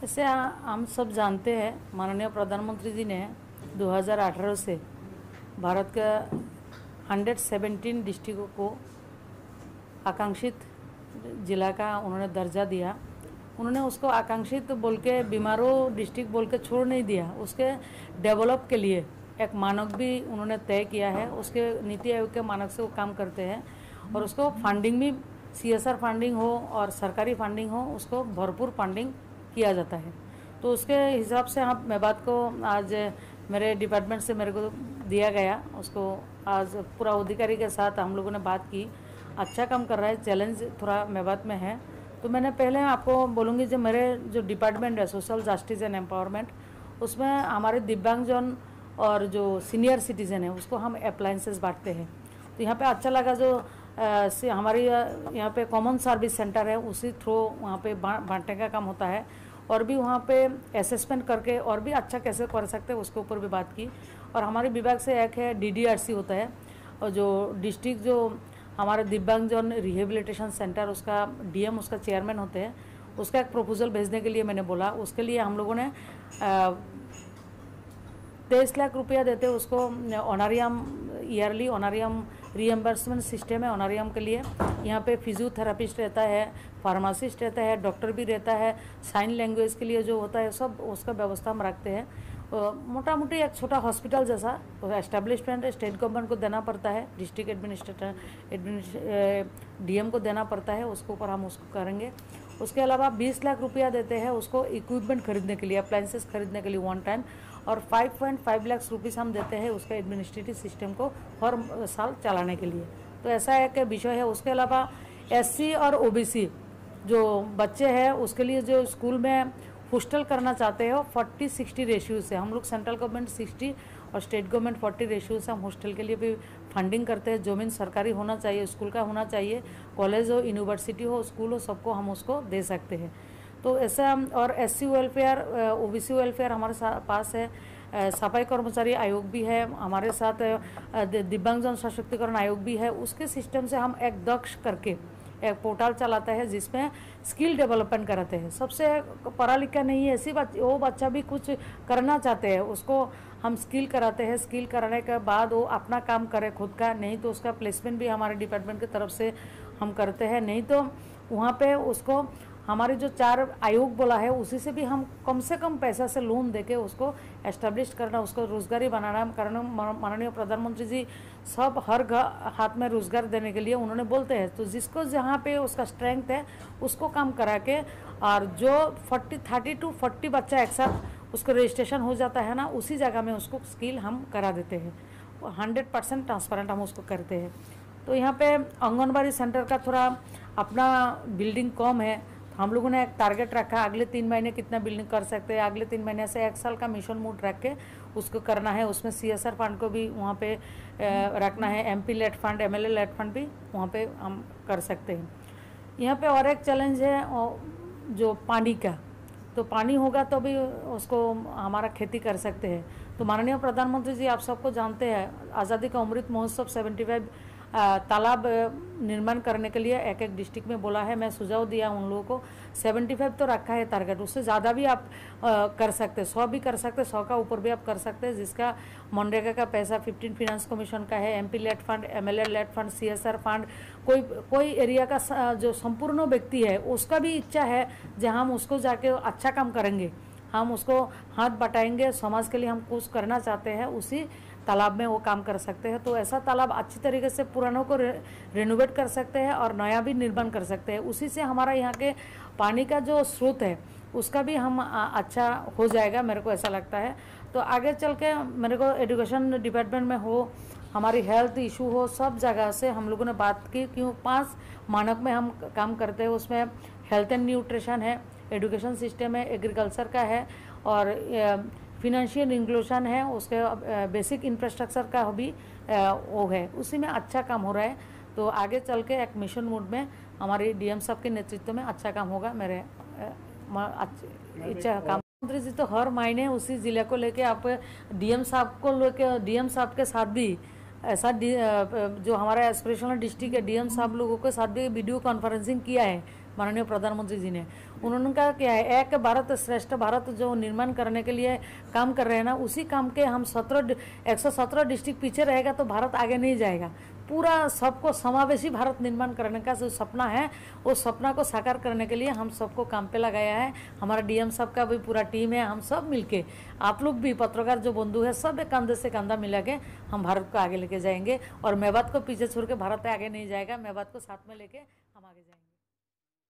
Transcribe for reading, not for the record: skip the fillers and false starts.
ऐसे हम सब जानते हैं माननीय प्रधानमंत्री जी ने 2018 से भारत का 117 डिस्ट्रिक्टों को आकांक्षित जिला का उन्होंने दर्जा दिया। उन्होंने उसको आकांक्षित बोल के बीमारों डिस्ट्रिक्ट बोल के छोड़ नहीं दिया, उसके डेवलप के लिए एक मानक भी उन्होंने तय किया है। उसके नीति आयोग के मानक से वो काम करते हैं और उसको फंडिंग भी CSR फंडिंग हो और सरकारी फंडिंग हो, उसको भरपूर फंडिंग किया जाता है। तो उसके हिसाब से मैं बात को आज मेरे डिपार्टमेंट से मेरे को दिया गया, उसको आज पूरा अधिकारी के साथ हम लोगों ने बात की। अच्छा काम कर रहा है, चैलेंज थोड़ा मेवात में है। तो मैंने पहले आपको बोलूँगी जो मेरे जो डिपार्टमेंट है सोशल जस्टिस एंड एम्पावरमेंट, उसमें हमारे दिव्यांगजन और जो सीनियर सिटीज़न है उसको हम अप्लायंसेस बांटते हैं। तो यहाँ पे अच्छा लगा जो हमारी यहाँ पे कॉमन सर्विस सेंटर है उसी थ्रू वहाँ पे बांटने का काम होता है और भी वहाँ पे असेसमेंट करके और भी अच्छा कैसे कर सकते हैं उसके ऊपर भी बात की। और हमारे विभाग से एक है DDRC होता है और जो डिस्ट्रिक्ट जो हमारे दिव्यांगजन रिहेबिलिटेशन सेंटर उसका DM उसका चेयरमैन होते हैं, उसका एक प्रपोजल भेजने के लिए मैंने बोला। उसके लिए हम लोगों ने 23 लाख रुपया देते उसको ऑनरियम ईयरली ऑनरियम रीएम्बर्समेंट सिस्टम है ऑनरियम के लिए। यहाँ पे फिजियोथेरापिस्ट रहता है, फार्मासिस्ट रहता है, डॉक्टर भी रहता है, साइन लैंग्वेज के लिए जो होता है सब उसका व्यवस्था हम रखते हैं। मोटा मोटी एक छोटा हॉस्पिटल जैसा एस्टेब्लिशमेंट स्टेट गवर्नमेंट को देना पड़ता है, डिस्ट्रिक्ट एडमिनिस्ट्रेटर DM को देना पड़ता है, उसके ऊपर हम उसको करेंगे। उसके अलावा 20 लाख रुपया देते हैं उसको इक्विपमेंट खरीदने के लिए, अप्लायंसेस खरीदने के लिए वन टाइम, और 5.5 लाख रुपीज़ हम देते हैं उसका एडमिनिस्ट्रेटिव सिस्टम को हर साल चलाने के लिए। तो ऐसा एक विषय है। उसके अलावा SC और OBC जो बच्चे हैं उसके लिए जो स्कूल में हॉस्टल करना चाहते हो 40-60 रेशियो से, हम लोग सेंट्रल गवर्नमेंट 60 और स्टेट गवर्नमेंट 40 रेशियो से हम हॉस्टल के लिए भी फंडिंग करते हैं। जमीन सरकारी होना चाहिए, स्कूल का होना चाहिए, कॉलेज हो, यूनिवर्सिटी हो, स्कूल हो, सबको हम उसको दे सकते हैं। तो ऐसा और SC वेलफेयर OBC वेलफेयर हमारे पास है। सफाई कर्मचारी आयोग भी है हमारे साथ, दिव्यांगजन सशक्तिकरण आयोग भी है। उसके सिस्टम से हम एक दक्ष करके एक पोर्टल चलाता है जिसमें स्किल डेवलपमेंट कराते हैं। सबसे पढ़ा लिखा नहीं है ऐसी वो बच्चा भी कुछ करना चाहते हैं उसको हम स्किल कराते हैं। स्किल कराने के बाद वो अपना काम करे खुद का, नहीं तो उसका प्लेसमेंट भी हमारे डिपार्टमेंट की तरफ से हम करते हैं। नहीं तो वहाँ पे उसको हमारे जो 4 आयोग बोला है उसी से भी हम कम से कम पैसा से लोन देके उसको एस्टेब्लिश करना, उसको रोजगारी बनाना करना। माननीय प्रधानमंत्री जी सब हर हाथ में रोजगार देने के लिए उन्होंने बोलते हैं। तो जिसको जहाँ पे उसका स्ट्रेंथ है उसको काम करा के, और जो 30 to 40 बच्चा एक साथ उसको रजिस्ट्रेशन हो जाता है ना, उसी जगह में उसको स्किल हम करा देते हैं। 100% ट्रांसपेरेंट हम उसको करते हैं। तो यहाँ पे आंगनबाड़ी सेंटर का थोड़ा अपना बिल्डिंग कम है, हम लोगों ने एक टारगेट रखा अगले 3 महीने कितना बिल्डिंग कर सकते हैं। अगले 3 महीने से 1 साल का मिशन मूड रख के उसको करना है। उसमें CSR फंड को भी वहाँ पे रखना है, MP LAD fund, MLA LAD fund भी वहाँ पे हम कर सकते हैं। यहाँ पे और एक चैलेंज है जो पानी का। तो पानी होगा तो भी उसको हमारा खेती कर सकते हैं। तो माननीय प्रधानमंत्री जी आप सबको जानते हैं आज़ादी का अमृत महोत्सव 75 तालाब निर्माण करने के लिए एक डिस्ट्रिक्ट में बोला है। मैं सुझाव दिया उन लोगों को, 75 तो रखा है टारगेट, उससे ज़्यादा भी आप कर सकते हैं, 100 भी कर सकते हैं, 100 का ऊपर भी आप कर सकते हैं। जिसका मनरेगा का पैसा 15 फिनेंस कमीशन का है, MP LAD fund, MLA LAD fund, CSR fund, कोई एरिया का जो संपूर्ण व्यक्ति है उसका भी इच्छा है जहाँ हम उसको जाके अच्छा काम करेंगे, हम उसको हाथ बटाएंगे, समाज के लिए हम कुछ करना चाहते हैं, उसी तालाब में वो काम कर सकते हैं। तो ऐसा तालाब अच्छी तरीके से पुरानों को रेनोवेट कर सकते हैं और नया भी निर्माण कर सकते हैं। उसी से हमारा यहाँ के पानी का जो स्रोत है उसका भी हम अच्छा हो जाएगा, मेरे को ऐसा लगता है। तो आगे चल के मेरे को एजुकेशन डिपार्टमेंट में हो, हमारी हेल्थ इशू हो, सब जगह से हम लोगों ने बात की। क्यों 5 मानक में हम काम करते हैं, उसमें हेल्थ एंड न्यूट्रिशन है, एजुकेशन सिस्टम है, एग्रीकल्चर का है और फिनेंशियल इंक्लूजन है, उसके बेसिक इंफ्रास्ट्रक्चर का भी वो है, उसी में अच्छा काम हो रहा है। तो आगे चल के एक मिशन मोड में हमारी DM साहब के नेतृत्व में अच्छा काम होगा, मेरे इच्छा काम। मंत्री जी तो हर महीने उसी जिले को लेके आप DM साहब को लेके, DM साहब के साथ भी ऐसा जो हमारा एस्पिरेशनल डिस्ट्रिक्ट है DM साहब लोगों के साथ भी वीडियो कॉन्फ्रेंसिंग किया है। माननीय प्रधानमंत्री जी ने। उन्होंने कहा क्या है, एक भारत श्रेष्ठ भारत जो निर्माण करने के लिए काम कर रहे हैं ना, उसी काम के हम 117 डिस्ट्रिक्ट पीछे रहेगा तो भारत आगे नहीं जाएगा। पूरा सबको समावेशी भारत निर्माण करने का जो सपना है, वो सपना को साकार करने के लिए हम सबको काम पे लगाया है। हमारा डीएम साहब का भी पूरा टीम है, हम सब मिलके, आप लोग भी पत्रकार जो बंधु है, सब एक कंधे से कंधा मिला के हम भारत को आगे लेके जाएंगे। और मेवात को पीछे छोड़ के भारत आगे नहीं जाएगा, मेवात को साथ में लेके हम आगे जाएंगे।